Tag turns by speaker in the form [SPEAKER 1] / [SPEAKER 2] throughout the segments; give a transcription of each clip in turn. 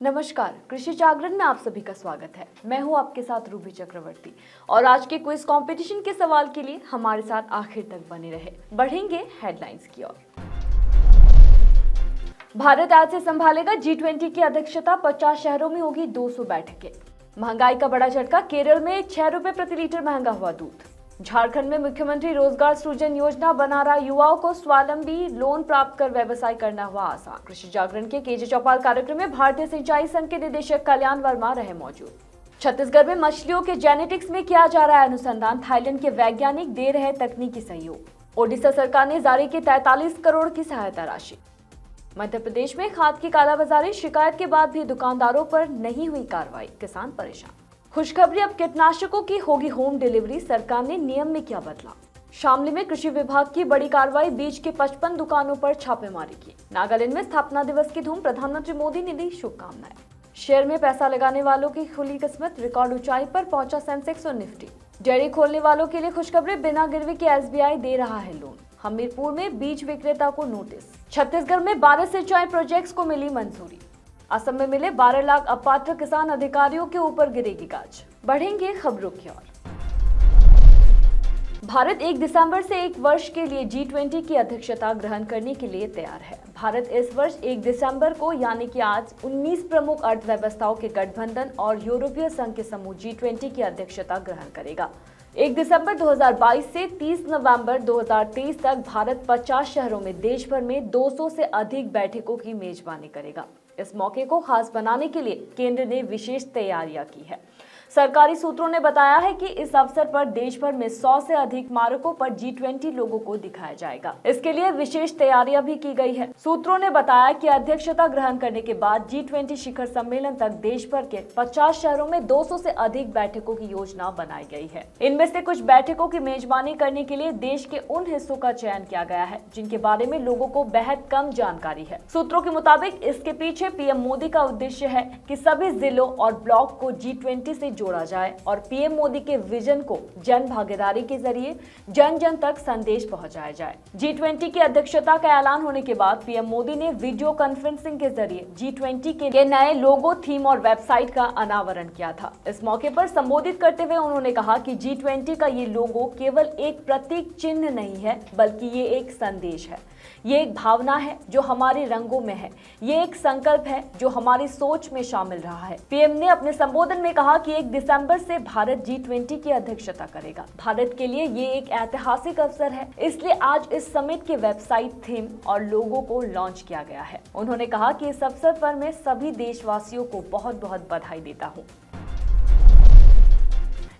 [SPEAKER 1] नमस्कार, कृषि जागरण में आप सभी का स्वागत है। मैं हूं आपके साथ रूबी चक्रवर्ती और आज के क्विज कंपटीशन के सवाल के लिए हमारे साथ आखिर तक बने रहे। बढ़ेंगे हेडलाइंस की ओर। भारत आज से संभालेगा G20 की अध्यक्षता। 50 शहरों में होगी 200 बैठकें। महंगाई का बड़ा झटका, केरल में 6 रुपए प्रति लीटर महंगा हुआ दूध। झारखंड में मुख्यमंत्री रोजगार सृजन योजना बना रहा युवाओं को स्वावलंबी, लोन प्राप्त कर व्यवसाय करना हुआ आसान। कृषि जागरण के केजे चौपाल कार्यक्रम में भारतीय सिंचाई संघ के निदेशक कल्याण वर्मा रहे मौजूद। छत्तीसगढ़ में मछलियों के जेनेटिक्स में किया जा रहा है अनुसंधान। थाईलैंड के वैज्ञानिक दे रहे तकनीकी सहयोग। ओडिशा सरकार ने जारी की 43 करोड़ की सहायता राशि। मध्य प्रदेश में खाद की कालाबाजारी, शिकायत के बाद भी दुकानदारों पर नहीं हुई कार्रवाई, किसान परेशान। खुशखबरी, अब कीटनाशकों की होगी होम डिलीवरी। सरकार ने नियम में किया बदलाव। शामली में कृषि विभाग की बड़ी कार्रवाई, बीज के 55 दुकानों पर छापेमारी की। नागालैंड में स्थापना दिवस की धूम, प्रधानमंत्री मोदी ने दी शुभकामनाएं। शेयर में पैसा लगाने वालों की खुली किस्मत, रिकॉर्ड ऊंचाई पर पहुंचा सेंसेक्स और निफ्टी। डेयरी खोलने वालों के लिए खुशखबरी, बिना गिरवी के SBI दे रहा है लोन। हमीरपुर में बीज विक्रेता को नोटिस। छत्तीसगढ़ में 12 सिंचाई प्रोजेक्ट्स को मिली मंजूरी। असम में मिले 12 लाख अपात्र किसान, अधिकारियों के ऊपर गिरेगी गाज। बढ़ेंगे खबरों की ओर। भारत 1 दिसंबर से 1 वर्ष के लिए G20 की अध्यक्षता ग्रहण करने के लिए तैयार है। भारत इस वर्ष 1 दिसंबर को यानी कि आज 19 प्रमुख अर्थव्यवस्थाओं के गठबंधन और यूरोपीय संघ के समूह G20 की अध्यक्षता ग्रहण करेगा। 1 दिसंबर 2022 से 30 नवंबर 2023 तक भारत 50 शहरों में देश भर में 200 से अधिक बैठकों की मेजबानी करेगा। इस मौके को खास बनाने के लिए केंद्र ने विशेष तैयारियां की है। सरकारी सूत्रों ने बताया है कि इस अवसर पर देश भर में 100 से अधिक स्मारकों पर G20 लोगों को दिखाया जाएगा। इसके लिए विशेष तैयारियां भी की गई है। सूत्रों ने बताया कि अध्यक्षता ग्रहण करने के बाद G20 शिखर सम्मेलन तक देश भर के 50 शहरों में 200 से अधिक बैठकों की योजना बनाई गई है। इनमें से कुछ बैठकों की मेजबानी करने के लिए देश के उन हिस्सों का चयन किया गया है जिनके बारे में लोगों को बेहद कम जानकारी है। सूत्रों के मुताबिक इसके पीछे PM मोदी का उद्देश्य है कि सभी जिलों और ब्लॉक को G20 से जोड़ा जाए और PM मोदी के विजन को जन भागीदारी के जरिए जन जन तक संदेश पहुंचाया जाए। G20 की अध्यक्षता का ऐलान होने के बाद PM मोदी ने वीडियो कॉन्फ्रेंसिंग के जरिए G20 के नए लोगो, थीम और वेबसाइट का अनावरण किया था। इस मौके पर संबोधित करते हुए उन्होंने कहा कि G20 का ये लोगो केवल एक प्रतीक चिन्ह नहीं है, बल्कि ये एक संदेश है। ये एक भावना है जो हमारे रंगों में है। ये एक संकल्प है जो हमारी सोच में शामिल रहा है। PM ने अपने संबोधन में कहा कि 1 दिसंबर से भारत G20 की अध्यक्षता करेगा। भारत के लिए ये एक ऐतिहासिक अवसर है, इसलिए आज इस समिट के वेबसाइट, थीम और लोगो को लॉन्च किया गया है। उन्होंने कहा कि इस अवसर पर मैं सभी देशवासियों को बहुत बहुत बधाई देता हूँ।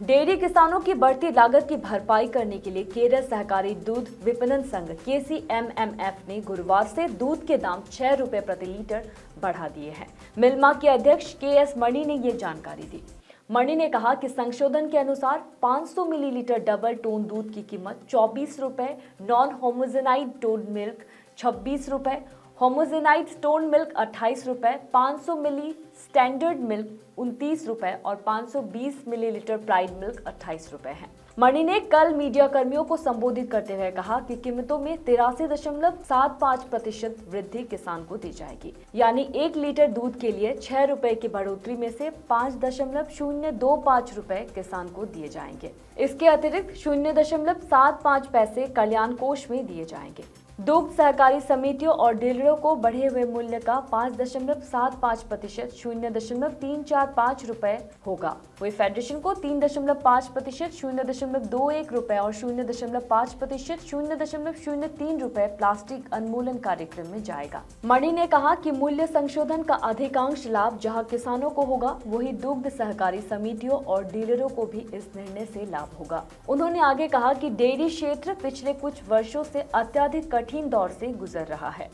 [SPEAKER 1] डेयरी किसानों की बढ़ती लागत की भरपाई करने के लिए केरल सहकारी दूध विपणन संघ KCMMF ने गुरुवार से दूध के दाम 6 रुपए प्रति लीटर बढ़ा दिए हैं। मिल्मा के अध्यक्ष KS मणि ने ये जानकारी दी। मणि ने कहा कि संशोधन के अनुसार 500 मिलीलीटर डबल टोन दूध की कीमत 24 रुपए, नॉन होमोजेनाइड टोन मिल्क 26 रुपए, होमोजेनाइड स्टोन मिल्क 28 रुपए, 500 मिली स्टैंडर्ड मिल्क 29 रुपए और 520 मिलीलीटर प्राइड मिल्क 28 रुपए है। मणि ने कल मीडिया कर्मियों को संबोधित करते हुए कहा कि कीमतों में 83.75% वृद्धि किसान को दी जाएगी, यानी 1 लीटर दूध के लिए 6 रुपए की बढ़ोतरी में से 5.025 रुपए किसान को दिए जाएंगे। इसके अतिरिक्त 0.75 पैसे कल्याण कोष में दिए जाएंगे। दुग्ध सहकारी समितियों और डीलरों को बढ़े हुए मूल्य का 5.75% 0.345 रुपए होगा। वही फेडरेशन को 3.5% 0.21 रुपए और 0.5% 0.03 रुपए प्लास्टिक उन्मूलन कार्यक्रम में जाएगा। मणि ने कहा कि मूल्य संशोधन का अधिकांश लाभ जहां किसानों को होगा, वही दुग्ध सहकारी समितियों और डीलरों को भी इस निर्णय से लाभ होगा। उन्होंने आगे कहा कि डेयरी क्षेत्र पिछले कुछ वर्षों से अत्यधिक कठिन दौर से गुजर रहा है।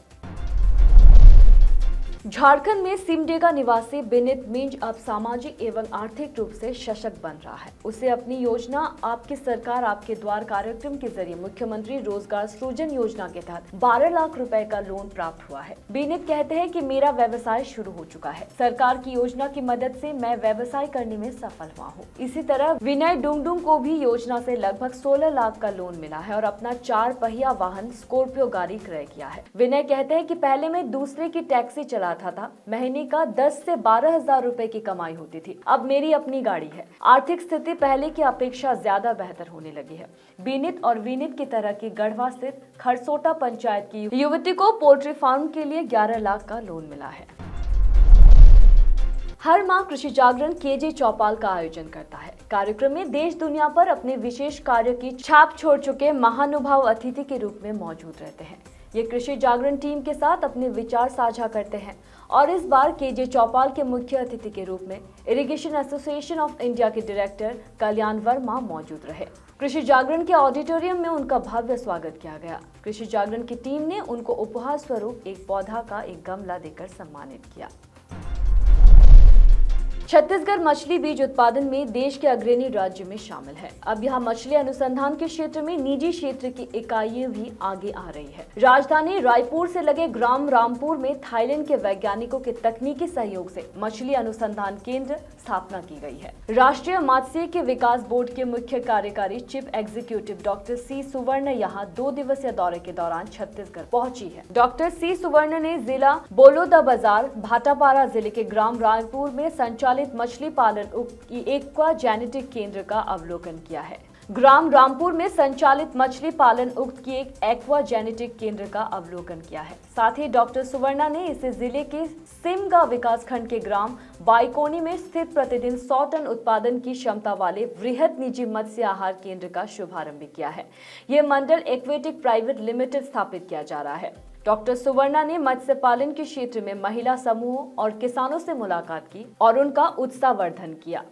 [SPEAKER 1] झारखंड में सिमडेगा निवासी बिनित मिंज अब सामाजिक एवं आर्थिक रूप से सशक्त बन रहा है। उसे अपनी योजना आपकी सरकार आपके द्वार कार्यक्रम के जरिए मुख्यमंत्री रोजगार सृजन योजना के तहत 12 लाख रुपए का लोन प्राप्त हुआ है। बिनित कहते हैं कि मेरा व्यवसाय शुरू हो चुका है। सरकार की योजना की मदद से मैं व्यवसाय करने में सफल हुआ हूँ। इसी तरह विनय डुंगडुंग को भी योजना से लगभग 16 लाख का लोन मिला है और अपना 4 पहिया वाहन स्कॉर्पियो गाड़ी क्रय किया है। विनय कहते हैं कि पहले मैं दूसरे की टैक्सी चला चलाता था, महीने का 10 से 12 हजार रुपए की कमाई होती थी। अब मेरी अपनी गाड़ी है। आर्थिक स्थिति पहले की अपेक्षा ज्यादा बेहतर होने लगी है। बीनित और वीनित की तरह की गढ़वा स्थित खरसोटा पंचायत की युवती को पोल्ट्री फार्म के लिए 11 लाख का लोन मिला है। हर माह कृषि जागरण केजे चौपाल का आयोजन करता है। कार्यक्रम में देश दुनिया पर अपने विशेष कार्य की छाप छोड़ चुके महानुभाव अतिथि के रूप में मौजूद रहते हैं। ये कृषि जागरण टीम के साथ अपने विचार साझा करते हैं और इस बार केजे चौपाल के मुख्य अतिथि के रूप में इरिगेशन एसोसिएशन ऑफ इंडिया के डायरेक्टर कल्याण वर्मा मौजूद रहे। कृषि जागरण के ऑडिटोरियम में उनका भव्य स्वागत किया गया। कृषि जागरण की टीम ने उनको उपहार स्वरूप एक पौधा का एक गमला देकर सम्मानित किया। छत्तीसगढ़ मछली बीज उत्पादन में देश के अग्रणी राज्य में शामिल है। अब यहाँ मछली अनुसंधान के क्षेत्र में निजी क्षेत्र की इकाइयां भी आगे आ रही है। राजधानी रायपुर से लगे ग्राम रामपुर में थाईलैंड के वैज्ञानिकों के तकनीकी सहयोग से मछली अनुसंधान केंद्र स्थापना की गई है। राष्ट्रीय मत्स्य विकास बोर्ड के मुख्य कार्यकारी चीफ एग्जीक्यूटिव डॉक्टर सी सुवर्ण यहाँ 2 दिवसीय दौरे के दौरान छत्तीसगढ़ पहुंची है। डॉक्टर सी सुवर्ण ने जिला बोलोदाबाजार भाटापारा जिले के ग्राम रायपुर में संचालित मछली पालन उप एक्वा जेनेटिक केंद्र का अवलोकन किया है। ग्राम रामपुर में संचालित मछली पालन उक्त की एक एक्वा जेनेटिक केंद्र का अवलोकन किया है। साथ ही डॉक्टर सुवर्णा ने इसे जिले के सिमगा विकासखंड के ग्राम बाइकोनी में स्थित प्रतिदिन 100 टन उत्पादन की क्षमता वाले वृहद निजी मत्स्य आहार केंद्र का शुभारंभ किया है। ये मंडल एक्वेटिक प्राइवेट लिमिटेड स्थापित किया जा रहा है। डॉक्टर सुवर्णा ने मत्स्य पालन के क्षेत्र में महिला समूहों और किसानों से मुलाकात की और उनका उत्साहवर्धन किया।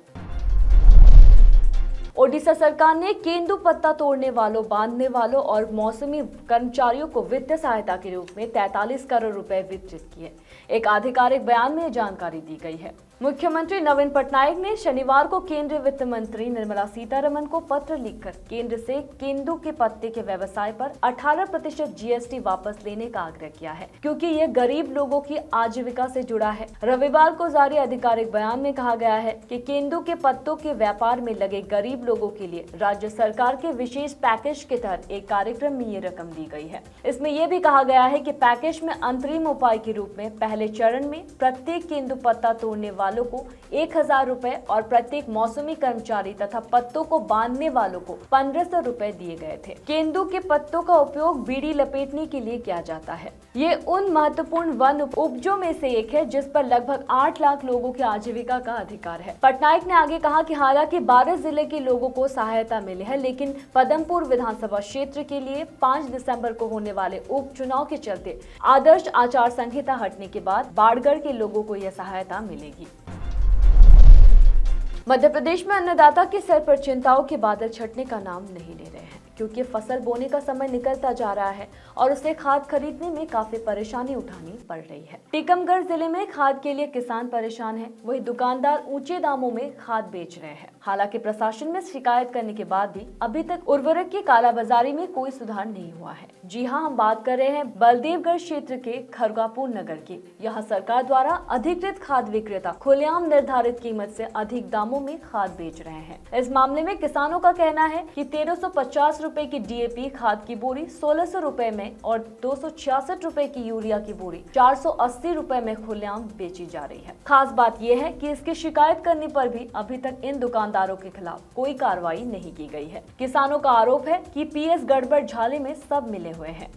[SPEAKER 1] ओडिशा सरकार ने केंदू पत्ता तोड़ने वालों, बांधने वालों और मौसमी कर्मचारियों को वित्तीय सहायता के रूप में 43 करोड़ रुपए वितरित किए। एक आधिकारिक बयान में जानकारी दी गई है। मुख्यमंत्री नवीन पटनायक ने शनिवार को केंद्रीय वित्त मंत्री निर्मला सीतारमण को पत्र लिखकर केंद्र से केंदू के पत्ते के व्यवसाय पर 18% जीएसटी वापस लेने का आग्रह किया है, क्योंकि यह गरीब लोगों की आजीविका से जुड़ा है। रविवार को जारी आधिकारिक बयान में कहा गया है कि केंदू के पत्तों के व्यापार में लगे गरीब लोगों के लिए राज्य सरकार के विशेष पैकेज के तहत एक कार्यक्रम में ये रकम दी गई है। इसमें यह भी कहा गया है कि पैकेज में अंतरिम उपाय के रूप में पहले चरण में प्रत्येक केंदू पत्ता तोड़ने वालों को 1000 रुपए और प्रत्येक मौसमी कर्मचारी तथा पत्तों को बांधने वालों को 1500 रुपए दिए गए थे। केंदू के पत्तों का उपयोग बीड़ी लपेटने के लिए किया जाता है। ये उन महत्वपूर्ण वन उपजों में से एक है जिस पर लगभग 8 लाख लोगों की आजीविका का अधिकार है। पटनायक ने आगे कहा कि हालांकि 12 जिले के लोगों को सहायता मिली है, लेकिन पदमपुर विधानसभा क्षेत्र के लिए 5 दिसंबर को होने वाले उपचुनाव के चलते आदर्श आचार संहिता हटने के बाद बाड़गढ़ के लोगों को यह सहायता मिलेगी। मध्य प्रदेश में अन्नदाता के सर पर चिंताओं के बादल छटने का नाम नहीं ले रहे हैं, क्योंकि फसल बोने का समय निकलता जा रहा है और उसे खाद खरीदने में काफी परेशानी उठानी पड़ रही है। टीकमगढ़ जिले में खाद के लिए किसान परेशान हैं, वही दुकानदार ऊंचे दामों में खाद बेच रहे हैं। हालांकि प्रशासन में शिकायत करने के बाद भी अभी तक उर्वरक की कालाबाजारी में कोई सुधार नहीं हुआ है। जी हां, हम बात कर रहे हैं बलदेवगढ़ क्षेत्र के खरगापुर नगर की। यहाँ सरकार द्वारा अधिकृत खाद विक्रेता खुलेआम निर्धारित कीमत से अधिक दामों में खाद बेच रहे हैं। इस मामले में किसानों का कहना है कि 1350 रुपए की डीएपी खाद की बोरी 1600 रुपए में और 266 रुपए की यूरिया की बोरी 480 रुपए में खुलेआम बेची जा रही है। खास बात यह है कि इसकी शिकायत करने पर भी अभी तक इन दुकानदारों के खिलाफ कोई कार्रवाई नहीं की गई है। किसानों का आरोप है कि पीएस गड़बड़ झाले में सब मिले हुए हैं।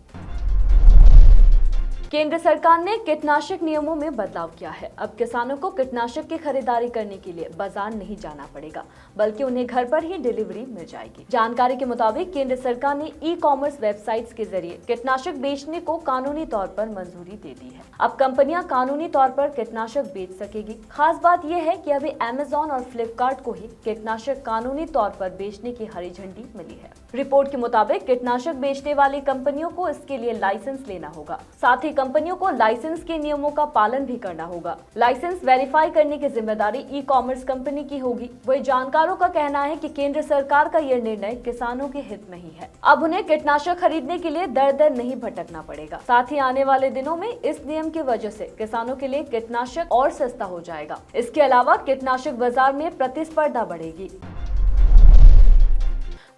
[SPEAKER 1] केंद्र सरकार ने कीटनाशक नियमों में बदलाव किया है। अब किसानों को कीटनाशक की खरीदारी करने के लिए बाजार नहीं जाना पड़ेगा, बल्कि उन्हें घर पर ही डिलीवरी मिल जाएगी। जानकारी के मुताबिक केंद्र सरकार ने ई-कॉमर्स वेबसाइट्स के जरिए कीटनाशक बेचने को कानूनी तौर पर मंजूरी दे दी है। अब कंपनियां कानूनी तौर पर कीटनाशक बेच सकेगी। खास बात यह है कि अभी अमेजॉन और फ्लिपकार्ट को ही कीटनाशक कानूनी तौर पर बेचने की हरी झंडी मिली है। रिपोर्ट के मुताबिक कीटनाशक बेचने वाली कंपनियों को इसके लिए लाइसेंस लेना होगा। साथ ही कंपनियों को लाइसेंस के नियमों का पालन भी करना होगा। लाइसेंस वेरीफाई करने की जिम्मेदारी ई-कॉमर्स कंपनी की होगी। वही जानकारों का कहना है कि केंद्र सरकार का यह निर्णय किसानों के हित में ही है। अब उन्हें कीटनाशक खरीदने के लिए दर दर नहीं भटकना पड़ेगा। साथ ही आने वाले दिनों में इस नियम की वजह से किसानों के लिए कीटनाशक और सस्ता हो जाएगा। इसके अलावा कीटनाशक बाजार में प्रतिस्पर्धा बढ़ेगी।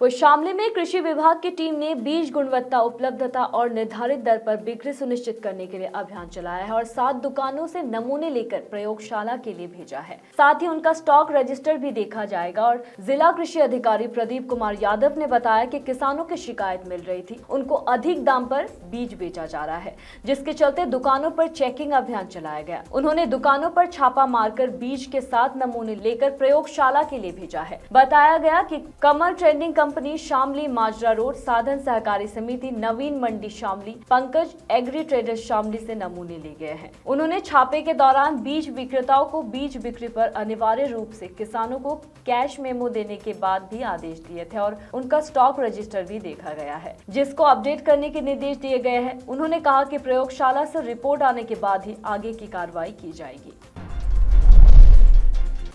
[SPEAKER 1] वो शामली में कृषि विभाग की टीम ने बीज गुणवत्ता, उपलब्धता और निर्धारित दर पर बिक्री सुनिश्चित करने के लिए अभियान चलाया है और 7 दुकानों से नमूने लेकर प्रयोगशाला के लिए भेजा है। साथ ही उनका स्टॉक रजिस्टर भी देखा जाएगा। और जिला कृषि अधिकारी प्रदीप कुमार यादव ने बताया कि किसानों की शिकायत मिल रही थी, उनको अधिक दाम पर बीज बेचा जा रहा है, जिसके चलते दुकानों पर चेकिंग अभियान चलाया गया। उन्होंने दुकानों पर छापा मारकर बीज के 7 नमूने लेकर प्रयोगशाला के लिए भेजा है। बताया गया कि कमल ट्रेडिंग कंपनी शामली, माजरा रोड, साधन सहकारी समिति, नवीन मंडी शामली, पंकज एग्री ट्रेडर्स शामली से नमूने लिए गए हैं। उन्होंने छापे के दौरान बीज विक्रेताओं को बीज बिक्री पर अनिवार्य रूप से किसानों को कैश मेमो देने के बाद भी आदेश दिए थे और उनका स्टॉक रजिस्टर भी देखा गया है, जिसको अपडेट करने के निर्देश दिए गए हैं। उन्होंने कहा कि प्रयोगशाला से रिपोर्ट आने के बाद ही आगे की कार्रवाई की जाएगी।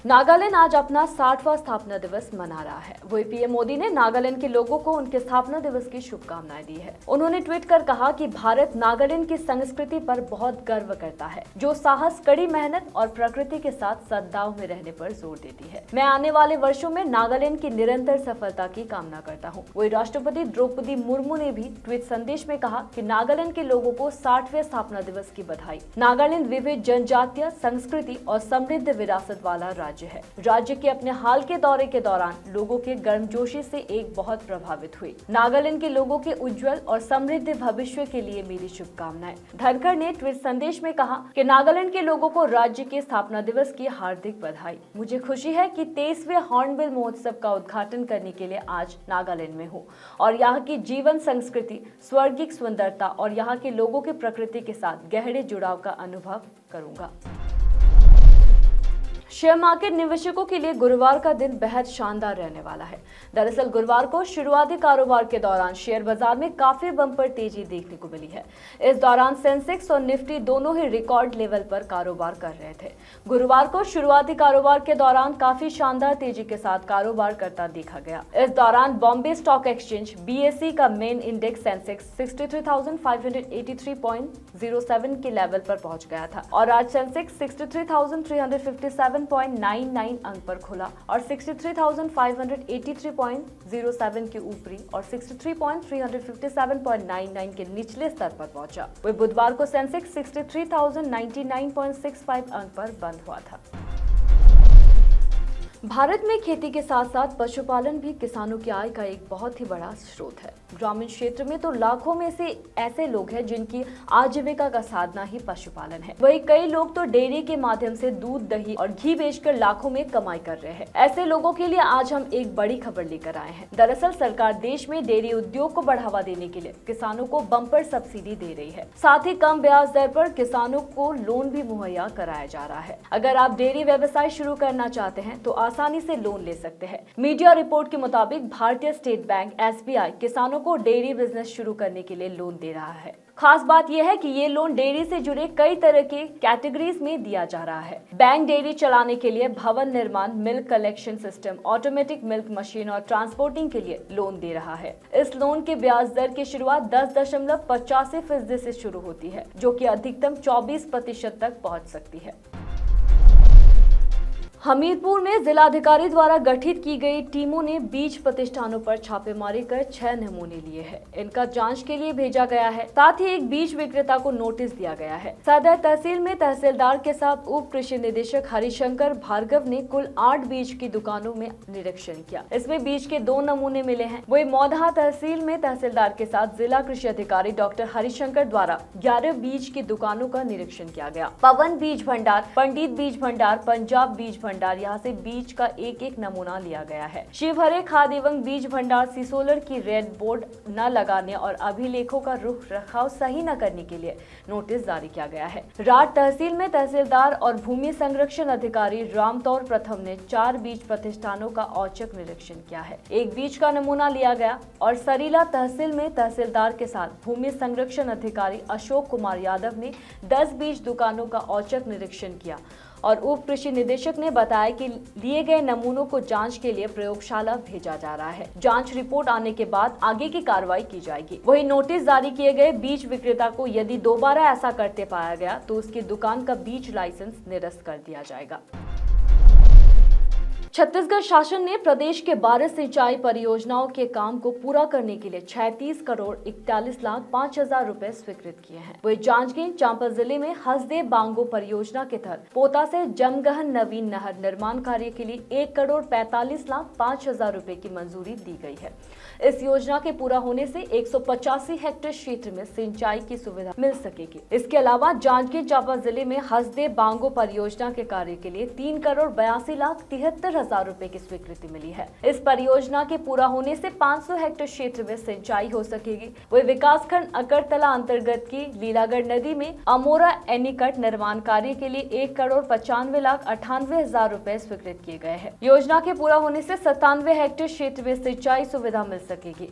[SPEAKER 1] नागालैंड आज अपना 60वां स्थापना दिवस मना रहा है। वही पीएम मोदी ने नागालैंड के लोगों को उनके स्थापना दिवस की शुभकामनाएं दी है। उन्होंने ट्वीट कर कहा कि भारत नागालैंड की संस्कृति पर बहुत गर्व करता है, जो साहस, कड़ी मेहनत और प्रकृति के साथ सद्भाव में रहने पर जोर देती है। मैं आने वाले वर्षों में नागालैंड की निरंतर सफलता की कामना करता हूँ। वही राष्ट्रपति द्रौपदी मुर्मू ने भी ट्वीट संदेश में कहा कि नागालैंड के लोगों को 60वें स्थापना दिवस की बधाई। नागालैंड विविध जनजातीय, संस्कृति और समृद्ध विरासत वाला है। राज्य के अपने हाल के दौरे के दौरान लोगों के गर्मजोशी से एक बहुत प्रभावित हुई। नागालैंड के लोगों के उज्जवल और समृद्ध भविष्य के लिए मेरी शुभकामनाएं। धनखड़ ने ट्वीट संदेश में कहा कि नागालैंड के लोगों को राज्य के स्थापना दिवस की हार्दिक बधाई। मुझे खुशी है कि 23वें हॉर्नबिल महोत्सव का उद्घाटन करने के लिए आज नागालैंड में हूँ और यहाँ की जीवन संस्कृति, स्वर्गिक सुंदरता और यहाँ के लोगों की प्रकृति के साथ गहरे जुड़ाव का अनुभव करूंगा। शेयर मार्केट निवेशकों के लिए गुरुवार का दिन बेहद शानदार रहने वाला है। दरअसल गुरुवार को शुरुआती कारोबार के दौरान शेयर बाजार में काफी बम्पर तेजी देखने को मिली है। इस दौरान सेंसेक्स और निफ्टी दोनों ही रिकॉर्ड लेवल पर कारोबार कर रहे थे। गुरुवार को शुरुआती कारोबार के दौरान काफी शानदार तेजी के साथ कारोबार करता देखा गया। इस दौरान बॉम्बे स्टॉक एक्सचेंज BSE का मेन इंडेक्स सेंसेक्स 63,583.07 के लेवल पर पहुंच गया था और आज सेंसेक्स 63,357.99 अंक पर खुला और 63,583.07 के ऊपरी और 63,357.99 के निचले स्तर पर पहुंचा। वही बुधवार को सेंसेक्स 63,099.65 अंक पर बंद हुआ था। भारत में खेती के साथ साथ पशुपालन भी किसानों की आय का एक बहुत ही बड़ा स्रोत है। ग्रामीण क्षेत्र में तो लाखों में से ऐसे लोग हैं जिनकी आजीविका का साधन ही पशुपालन है। वहीं कई लोग तो डेयरी के माध्यम से दूध, दही और घी बेचकर लाखों में कमाई कर रहे हैं। ऐसे लोगों के लिए आज हम एक बड़ी खबर लेकर आए हैं। दरअसल सरकार देश में डेयरी उद्योग को बढ़ावा देने के लिए किसानों को बम्पर सब्सिडी दे रही है। साथ ही कम ब्याज दर पर किसानों को लोन भी मुहैया कराया जा रहा है। अगर आप डेयरी व्यवसाय शुरू करना चाहते हैं तो आसानी से लोन ले सकते हैं। मीडिया रिपोर्ट के मुताबिक भारतीय स्टेट बैंक SBI किसानों को डेयरी बिजनेस शुरू करने के लिए लोन दे रहा है। खास बात यह है कि ये लोन डेयरी से जुड़े कई तरह के कैटेगरीज में दिया जा रहा है। बैंक डेयरी चलाने के लिए भवन निर्माण, milk collection system, automatic milk machine और ट्रांसपोर्टिंग के लिए लोन दे रहा है। इस लोन के ब्याज दर की शुरुआत 10.85% से शुरू होती है, जो कि अधिकतम 24% तक पहुंच सकती है। हमीरपुर में जिलाधिकारी द्वारा गठित की गई टीमों ने बीज प्रतिष्ठानों पर छापेमारी कर 6 नमूने लिए हैं। इनका जांच के लिए भेजा गया है। साथ ही एक बीज विक्रेता को नोटिस दिया गया है। सदर तहसील में तहसीलदार के साथ उप कृषि निदेशक हरिशंकर भार्गव ने कुल 8 बीज की दुकानों में निरीक्षण किया। इसमें बीज के 2 नमूने मिले हैं। वही मौधा तहसील में तहसीलदार के साथ जिला कृषि अधिकारी डॉक्टर हरिशंकर द्वारा 11 बीज की दुकानों का निरीक्षण किया गया। पवन बीज भंडार, पंडित बीज भंडार, पंजाब बीज भंडार, यहाँ से बीज का एक नमूना लिया गया है। शिवहरे खाद एवं बीज भंडार सिसोलर की रेड बोर्ड न लगाने और अभिलेखों का रुख रखाव सही न करने के लिए नोटिस जारी किया गया है। राट तहसील में तहसीलदार और भूमि संरक्षण अधिकारी रामतौर प्रथम ने 4 बीज प्रतिष्ठानों का औचक निरीक्षण किया है। एक बीज का नमूना लिया गया और सरीला तहसील में तहसीलदार के साथ भूमि संरक्षण अधिकारी अशोक कुमार यादव ने 10 बीज दुकानों का औचक निरीक्षण किया और उप कृषि निदेशक ने बताया कि लिए गए नमूनों को जांच के लिए प्रयोगशाला भेजा जा रहा है। जांच रिपोर्ट आने के बाद आगे की कार्रवाई की जाएगी। वही नोटिस जारी किए गए बीज विक्रेता को यदि दोबारा ऐसा करते पाया गया तो उसकी दुकान का बीज लाइसेंस निरस्त कर दिया जाएगा। छत्तीसगढ़ शासन ने प्रदेश के 12 सिंचाई परियोजनाओं के काम को पूरा करने के लिए 36 करोड़ 41 लाख 5 हजार रुपए स्वीकृत किए हैं। वही जांजगीर चांपा जिले में हसदे बांगो परियोजना के तहत पोता से जमगहन नवीन नहर निर्माण कार्य के लिए 1 करोड़ 45 लाख 5 हजार रुपए की मंजूरी दी गई है। इस योजना के पूरा होने से 185 हेक्टेयर क्षेत्र में सिंचाई की सुविधा मिल सकेगी। इसके अलावा जांजगीर चांपा जिले में हसदे बांगो परियोजना के कार्य के लिए 3 करोड़ 82 लाख 73 हजार रुपए की स्वीकृति मिली है। इस परियोजना के पूरा होने से 500 हेक्टेयर क्षेत्र में सिंचाई हो सकेगी। वही विकासखंड अकरतला अंतर्गत की लीलागढ़ नदी में अमोरा एनीकट निर्माण कार्य के लिए 1 करोड़ 95 लाख 98 हजार रुपए स्वीकृत किए गए हैं। योजना के पूरा होने से 97 हेक्टेयर क्षेत्र में सिंचाई सुविधा मिल सकेगी।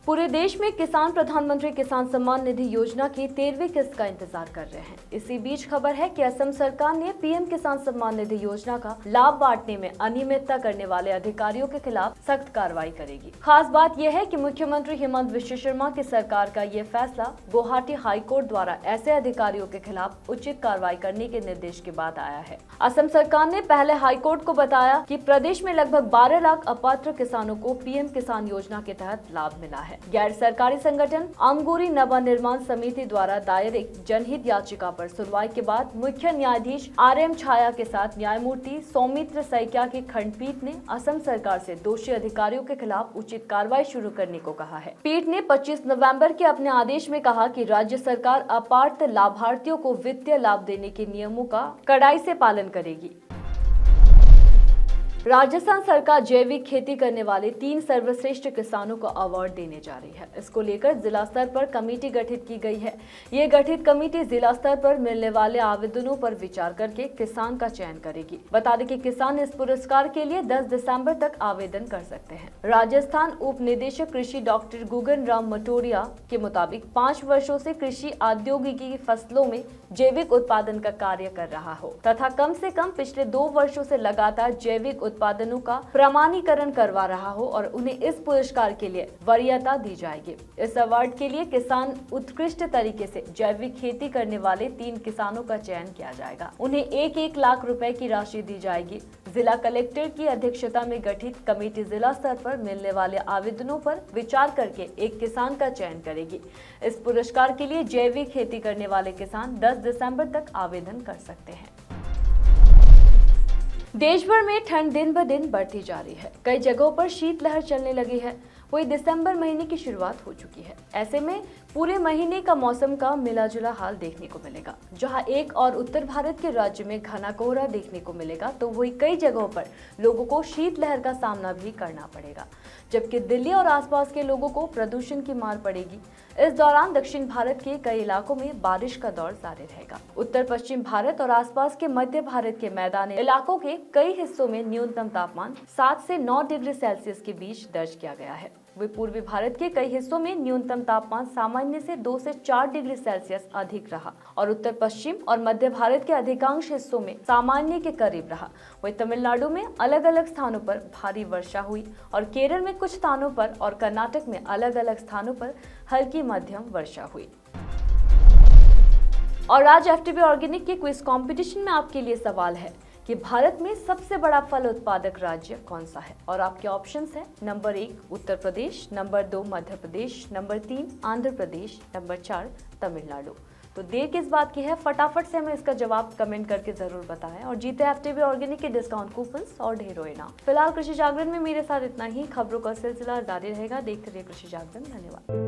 [SPEAKER 1] पूरे देश में किसान प्रधानमंत्री किसान सम्मान निधि योजना की 13वीं किस्त का इंतजार कर रहे हैं। इसी बीच खबर है कि असम सरकार ने पीएम किसान सम्मान निधि योजना का लाभ बांटने में अनियमितता करने वाले अधिकारियों के खिलाफ सख्त कार्रवाई करेगी। खास बात यह है कि मुख्यमंत्री हेमंत बिश्व शर्मा की सरकार का ये फैसला गुवाहाटी हाईकोर्ट द्वारा ऐसे अधिकारियों के खिलाफ उचित कार्रवाई करने के निर्देश के बाद आया है। असम सरकार ने पहले हाईकोर्ट को बताया कि प्रदेश में लगभग 12 लाख अपात्र किसानों को पीएम किसान योजना के तहत लाभ मिला है। गैर सरकारी संगठन अमगुरी नवनिर्माण समिति द्वारा दायर एक जनहित याचिका पर सुनवाई के बाद मुख्य न्यायाधीश आर.एम. छाया के साथ न्यायमूर्ति सौमित्र सैकिया की खंडपीठ ने असम सरकार से दोषी अधिकारियों के खिलाफ उचित कार्रवाई शुरू करने को कहा है। पीठ ने 25 नवंबर के अपने आदेश में कहा कि राज्य सरकार अपात्र लाभार्थियों को वित्तीय लाभ देने के नियमों का कड़ाई से पालन करेगी। राजस्थान सरकार जैविक खेती करने वाले 3 सर्वश्रेष्ठ किसानों को अवार्ड देने जा रही है। इसको लेकर जिला स्तर पर कमेटी गठित की गई है। ये गठित कमेटी जिला स्तर पर मिलने वाले आवेदनों पर विचार करके किसान का चयन करेगी। बता दें कि किसान इस पुरस्कार के लिए 10 दिसंबर तक आवेदन कर सकते हैं। राजस्थान उप निदेशक कृषि डॉक्टर गुगन राम मटोरिया के मुताबिक 5 वर्षों से कृषि औद्योगिकी की फसलों में जैविक उत्पादन का कार्य कर रहा हो तथा कम से कम पिछले 2 वर्षों से लगातार जैविक उत्पादनों का प्रमाणीकरण करवा रहा हो और उन्हें इस पुरस्कार के लिए वरीयता दी जाएगी। इस अवार्ड के लिए किसान उत्कृष्ट तरीके से जैविक खेती करने वाले 3 किसानों का चयन किया जाएगा। उन्हें 1-1 लाख रुपए की राशि दी जाएगी। जिला कलेक्टर की अध्यक्षता में गठित कमेटी जिला स्तर पर मिलने वाले आवेदनों पर विचार करके एक किसान का चयन करेगी। इस पुरस्कार के लिए जैविक खेती करने वाले किसान 10 दिसंबर तक आवेदन कर सकते हैं। देश भर में ठंड दिन ब दिन बढ़ती जा रही है। कई जगहों पर शीतलहर चलने लगी है। वही दिसंबर महीने की शुरुआत हो चुकी है। ऐसे में पूरे महीने का मौसम का मिला जुला हाल देखने को मिलेगा। जहां एक और उत्तर भारत के राज्य में घना कोहरा देखने को मिलेगा, तो वही कई जगहों पर लोगों को शीतलहर का सामना भी करना पड़ेगा, जबकि दिल्ली और आसपास के लोगों को प्रदूषण की मार पड़ेगी। इस दौरान दक्षिण भारत के कई इलाकों में बारिश का दौर जारी रहेगा। उत्तर पश्चिम भारत और आसपास के मध्य भारत के मैदानी इलाकों के कई हिस्सों में न्यूनतम तापमान 7 से 9 डिग्री सेल्सियस के बीच दर्ज किया गया है। वही पूर्वी भारत के कई हिस्सों में न्यूनतम तापमान सामान्य से 2 से 4 डिग्री सेल्सियस अधिक रहा और उत्तर पश्चिम और मध्य भारत के अधिकांश हिस्सों में सामान्य के करीब रहा। वही तमिलनाडु में अलग अलग स्थानों पर भारी वर्षा हुई और केरल में कुछ स्थानों पर और कर्नाटक में अलग अलग स्थानों पर हल्की मध्यम वर्षा हुई। और आज एफटीवी ऑर्गेनिक के क्विज कंपटीशन में आपके लिए सवाल है कि भारत में सबसे बड़ा फल उत्पादक राज्य कौन सा है? और आपके ऑप्शंस हैं number 1 Uttar Pradesh, number 2 Madhya Pradesh, number 3 Andhra Pradesh, number 4 Tamil Nadu. तो देर किस बात की है, फटाफट से हमें इसका जवाब कमेंट करके जरूर बताएं और जीते एफटीवी ऑर्गेनिक के डिस्काउंट कूपन्स और ढेरों इनाम। फिलहाल कृषि जागरण में मेरे साथ इतना ही। खबरों का सिलसिला जारी रहेगा। देखते रहिए कृषि जागरण। धन्यवाद।